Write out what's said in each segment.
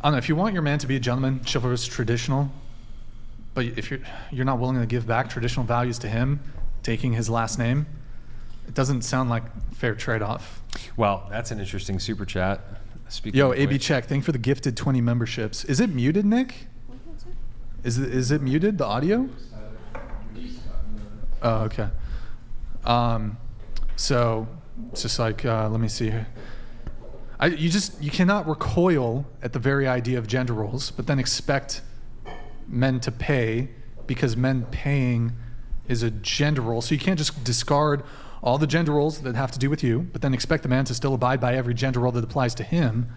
I don't know, if you want your man to be a gentleman, chivalrous, traditional, but if you're not willing to give back traditional values to him, taking his last name, it doesn't sound like a fair trade-off. Well, that's an interesting super chat. Speaking Yo, of AB which, Check, thank you for the gifted 20 memberships. Is it muted, Nick? Is it muted, the audio? Oh, okay. So it's just like, let me see here. You cannot recoil at the very idea of gender roles, but then expect men to pay because men paying is a gender role. So you can't just discard all the gender roles that have to do with you, but then expect the man to still abide by every gender role that applies to him.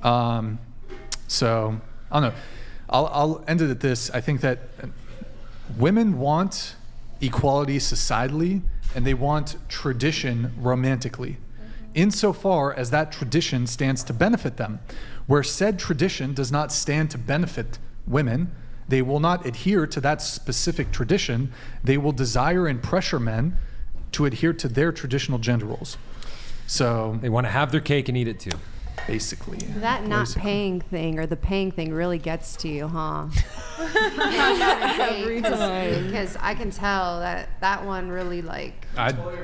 So I don't know. I'll end it at this. I think that women want equality societally, and they want tradition romantically, insofar as that tradition stands to benefit them. Where said tradition does not stand to benefit women, they will not adhere to that specific tradition. They will desire and pressure men to adhere to their traditional gender roles. So they want to have their cake and eat it too. Basically. That not paying thing or the paying thing really gets to you, huh? Every time. Because I can tell that one really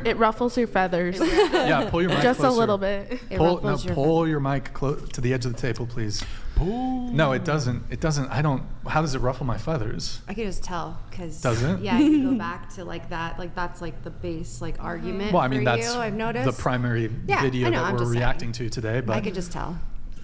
it ruffles your feathers. Yeah, pull your mic just closer. a little bit. Pull your mic to the edge of the table, please. No, it doesn't. It doesn't. How does it ruffle my feathers? I can just tell because. Does it? Yeah, you go back to that. That's the base argument. Well, I mean, for that's you, I've noticed. the primary video that we're reacting to today. But I could just tell.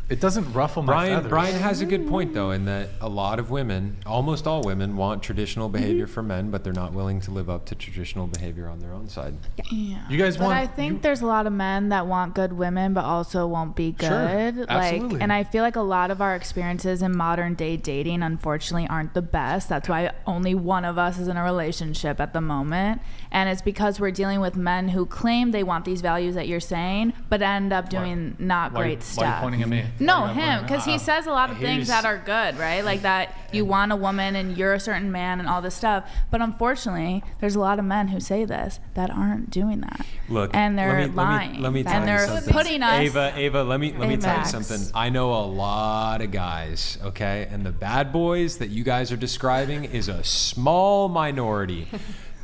It doesn't ruffle my feathers. Brian has a good point, though, in that a lot of women, almost all women, want traditional behavior from men, but they're not willing to live up to traditional behavior on their own side. Yeah. You guys but I think there's a lot of men that want good women, but also won't be good. Sure, absolutely. And I feel like a lot of our experiences in modern day dating, unfortunately, aren't the best. That's why only one of us is in a relationship at the moment. And it's because we're dealing with men who claim they want these values that you're saying, but end up doing not great stuff. Why are you pointing at me? No, him, because he says a lot of things that are good, right? Like that you want a woman and you're a certain man and all this stuff. But unfortunately, there's a lot of men who say this that aren't doing that. Look, and they're lying. Let me tell and you they're something. putting us. Ava, let me tell you Max. something. I know a lot of guys, okay? And the bad boys that you guys are describing is a small minority.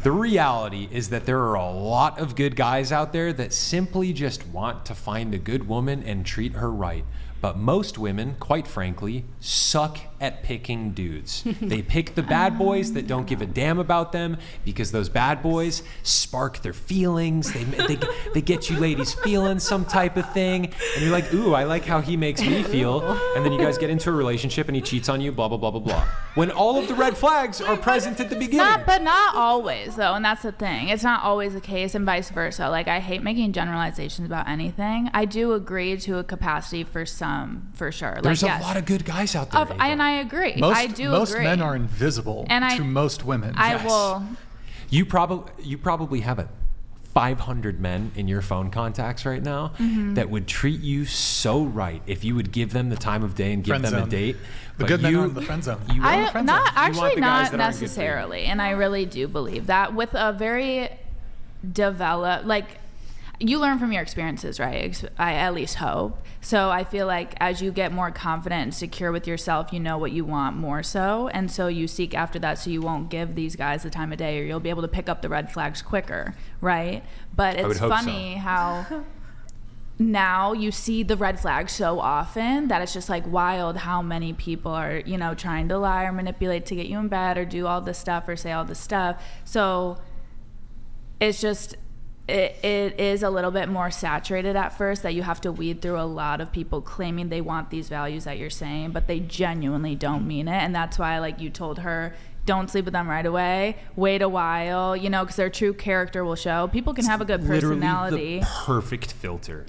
The reality is that there are a lot of good guys out there that simply just want to find a good woman and treat her right. But most women, quite frankly, suck at picking dudes. They pick the bad boys that don't give a damn about them because those bad boys spark their feelings. They get you ladies feeling some type of thing. And you're like, ooh, I like how he makes me feel. And then you guys get into a relationship and he cheats on you, blah, blah, blah, blah, blah. When all of the red flags are present at the beginning. But not always, though. And that's the thing. It's not always the case and vice versa. Like, I hate making generalizations about anything. I do agree to a capacity for some, for sure. There's a lot of good guys out there. And I agree. I do most agree. men are invisible to most women. You probably have 500 men in your phone contacts right now that would treat you so right if you would give them the time of day and give them a date. The good men are in the friend zone. Not necessarily, and I really do believe that with a very developed, you learn from your experiences, right? I at least hope. So I feel like as you get more confident and secure with yourself, you know what you want more so. And so you seek after that so you won't give these guys the time of day, or you'll be able to pick up the red flags quicker, right? But it's funny how now you see the red flags so often that it's just wild how many people are, trying to lie or manipulate to get you in bed or do all this stuff or say all this stuff. So it's just... It is a little bit more saturated at first, that you have to weed through a lot of people claiming they want these values that you're saying, but they genuinely don't mean it. And that's why, you told her, don't sleep with them right away. Wait a while, because their true character will show. People can have a good personality. Literally the perfect filter.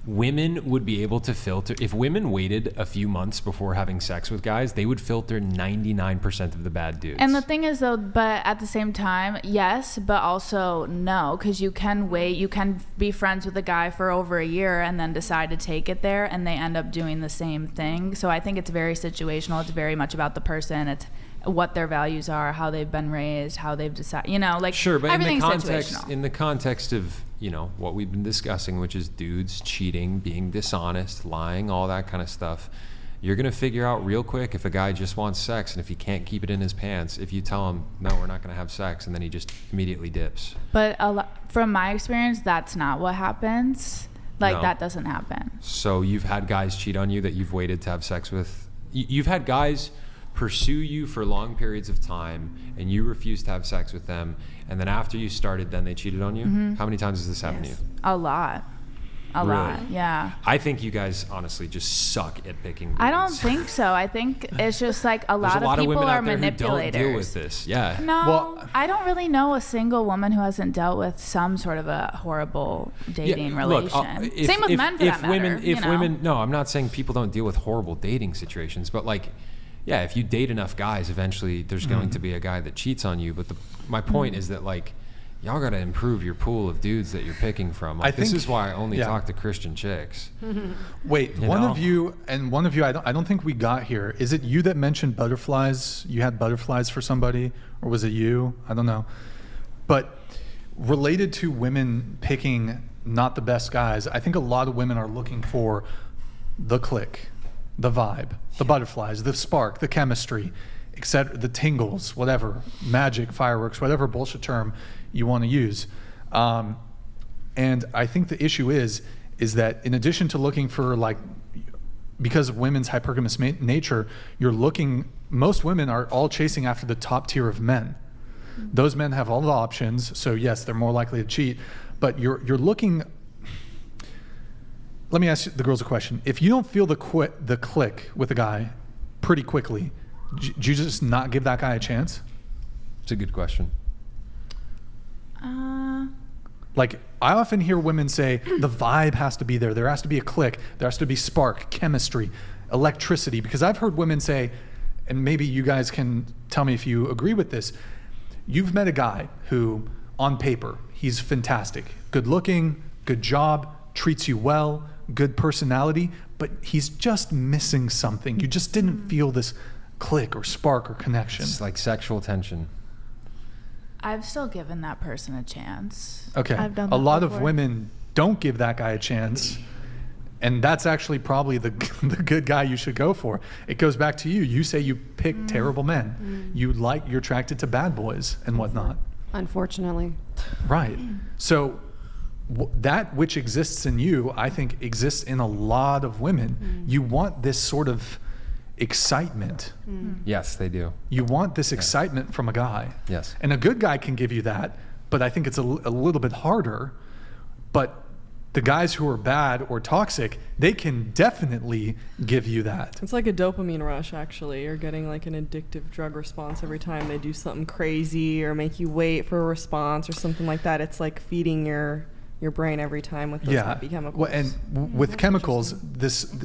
Women would be able to filter. If women waited a few months before having sex with guys, they would filter 99% of the bad dudes. And the thing is, though, but at the same time, yes, but also no, because you can wait. You can be friends with a guy for over a year and then decide to take it there, and they end up doing the same thing. So I think it's very situational. It's very much about the person. It's what their values are, how they've been raised, how they've decided, sure, but everything's situational. In the context of, what we've been discussing, which is dudes cheating, being dishonest, lying, all that kind of stuff, you're going to figure out real quick if a guy just wants sex, and if he can't keep it in his pants, if you tell him, no, we're not going to have sex, and then he just immediately dips. But from my experience, that's not what happens. Like, No. that doesn't happen. So you've had guys cheat on you that you've waited to have sex with? You've had guys pursue you for long periods of time, and you refused to have sex with them, and then after you started, then they cheated on you? Mm-hmm. How many times has this happened to you? A lot. A Really? lot, yeah. I think you guys honestly just suck at picking dudes. I don't think so. I think it's just like a There's lot a lot of of people women are out there who don't manipulators. deal with this. Yeah. No, Well- I don't really know a single woman who hasn't dealt with some sort of a horrible dating look, relation. Same with men for that matter. Women, you know? women, no, I'm not saying people don't deal with horrible dating situations, but like, yeah, if you date enough guys, eventually there's going to be a guy that cheats on you. But my point is that like, y'all got to improve your pool of dudes that you're picking from. Like, this think- is why I only yeah. talk to Christian chicks. Wait, You one know? of you, I don't think we got here. Is it you that mentioned butterflies? You had butterflies for somebody, or was it you? I don't know. But related to women picking not the best guys, I think a lot of women are looking for the click, the vibe, the butterflies, the spark, the chemistry, etc., the tingles, whatever, magic, fireworks, whatever bullshit term you want to use. And I think the issue is that in addition to looking for, like, because of women's hypergamous nature, most women are all chasing after the top tier of men. Those men have all the options, so yes, they're more likely to cheat, but you're looking. Let me ask the girls a question. If you don't feel the click with a guy pretty quickly, do you just not give that guy a chance? It's a good question. Like, I often hear women say the vibe has to be there. There has to be a click. There has to be spark, chemistry, electricity. Because I've heard women say, and maybe you guys can tell me if you agree with this, you've met a guy who, on paper, he's fantastic. Good looking, good job, treats you well, good personality, but he's just missing something. You just didn't feel this click or spark or connection. It's like sexual tension. I've still given that person a chance. Okay. I've done A that lot of before. women don't give that guy a chance. And that's actually probably the good guy you should go for. It goes back to you. You say you pick terrible men. You're attracted to bad boys and whatnot. Unfortunately. Right. So that which exists in you, I think, exists in a lot of women. You want this sort of excitement. Yes, they do. You want this excitement from a guy. Yes. And a good guy can give you that, but I think it's a little bit harder. But the guys who are bad or toxic, they can definitely give you that. It's like a dopamine rush, actually. You're getting like an addictive drug response every time they do something crazy or make you wait for a response or something like that. It's like feeding your brain every time with those happy chemicals. Well, and with chemicals,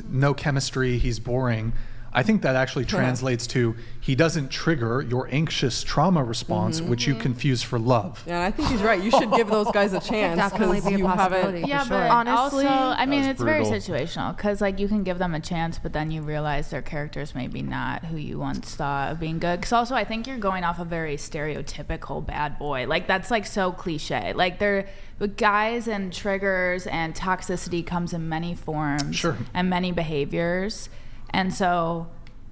no chemistry, he's boring. I think that actually translates to he doesn't trigger your anxious trauma response, which you confuse for love. Yeah, and I think he's right. You should give those guys a chance definitely because be a you possibility. haven't. Yeah, For but sure. Honestly, also, I mean, was it's very brutal. situational because, like, you can give them a chance, but then you realize their character's maybe not who you once thought of being good. Because also, I think you're going off a very stereotypical bad boy. Like, that's like so cliche. Like, they're with guys and triggers and toxicity comes in many forms Sure. and many behaviors, and so.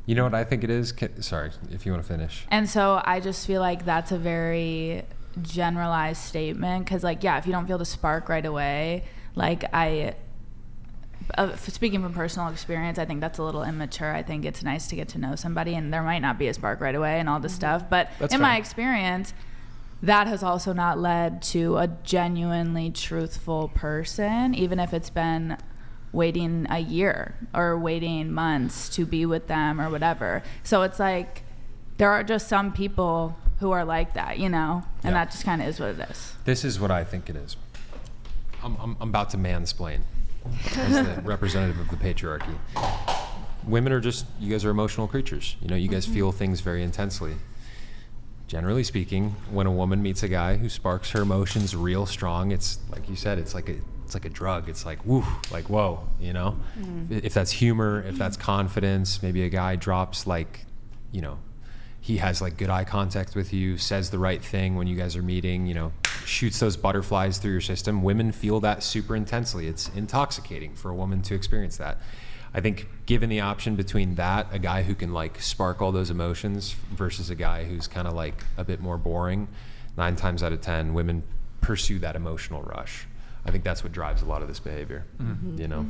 You know what I think it is? Sorry, if you want to finish. And so I just feel like that's a very generalized statement because, like, yeah, if you don't feel the spark right away, like speaking from personal experience, I think that's a little immature. I think it's nice to get to know somebody and there might not be a spark right away and all this stuff. But That's in fair. my experience, that has also not led to a genuinely truthful person, even if it's been waiting a year or waiting months to be with them or whatever. So it's like there are just some people who are like that, you know, and Yeah. that just kind of is what it is. This is what I think it is. I'm about to mansplain as the representative of the patriarchy. Women are just, you guys are emotional creatures. You know, you guys feel things very intensely. Generally speaking, when a woman meets a guy who sparks her emotions real strong, it's like you said, it's like a drug. It's like, woo, like, whoa, you know? If that's humor, if that's confidence, maybe a guy drops like, you know, he has like good eye contact with you, says the right thing when you guys are meeting, you know, shoots those butterflies through your system. Women feel that super intensely. It's intoxicating for a woman to experience that. I think given the option between that, a guy who can like spark all those emotions versus a guy who's kind of like a bit more boring, 9 times out of 10, women pursue that emotional rush. I think that's what drives a lot of this behavior, you know?